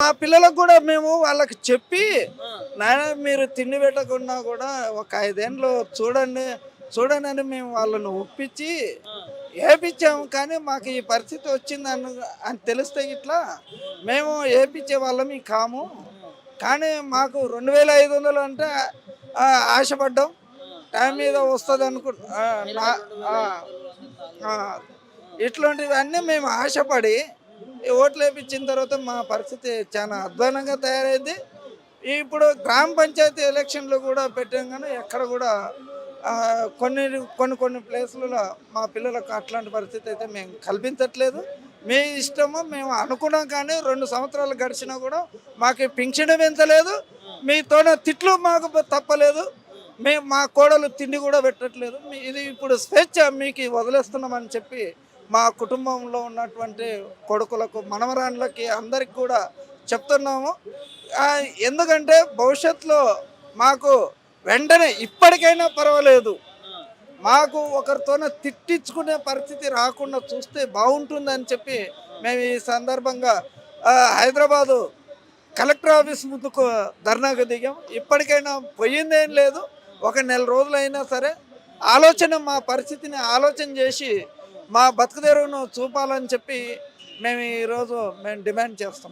మా పిల్లలకు కూడా మేము వాళ్ళకి చెప్పి, నాయన మీరు తిండి పెట్టకున్నా కూడా ఒక 5 ఏండ్లు చూడండి అని మేము వాళ్ళని ఒప్పించి ఏపిచ్చాము. కానీ మాకు ఈ పరిస్థితి వచ్చిందని అని తెలిస్తే ఇట్లా మేము ఏపిచ్చే వాళ్ళమి కాము. కానీ మాకు 2500 అంటే ఆశపడ్డాం. టైం మీద వస్తుంది ఇట్లాంటివన్నీ మేము ఆశపడి ఈ ఓట్లు వేయించిన తర్వాత మా పరిస్థితి చాలా అధ్వానంగా తయారైంది. ఇప్పుడు గ్రామ పంచాయతీ ఎలక్షన్లు కూడా పెట్టాం కానీ ఎక్కడ కూడా కొన్ని కొన్ని కొన్ని ప్లేసులలో మా పిల్లలకు అట్లాంటి పరిస్థితి అయితే మేము కల్పించట్లేదు. మీ ఇష్టము మేము అనుకున్నాం కానీ 2 సంవత్సరాలు గడిచినా కూడా మాకు పింఛను పెంచలేదు. మీతోనే తిట్లు మాకు తప్పలేదు. మేము మా కోడలు తిండి కూడా పెట్టట్లేదు. ఇది ఇప్పుడు స్వేచ్ఛ మీకు వదిలేస్తున్నామని చెప్పి మా కుటుంబంలో ఉన్నటువంటి కొడుకులకు మనవరాళ్ళకి అందరికి కూడా చెప్తున్నాము. ఎందుకంటే భవిష్యత్తులో మాకు వెంటనే ఇప్పటికైనా పర్వాలేదు, మాకు ఒకరితోనే తిట్టించుకునే పరిస్థితి రాకుండా చూస్తే బాగుంటుందని చెప్పి మేము ఈ సందర్భంగా హైదరాబాదు కలెక్టర్ ఆఫీస్ ముందుకు ధర్నాకు దిగాం. ఇప్పటికైనా పోయిందేం లేదు. ఒక నెల రోజులైనా సరే మా పరిస్థితిని ఆలోచన చేసి మా బతుకుదెరువును చూపాలని చెప్పి మేము ఈరోజు డిమాండ్ చేస్తాం.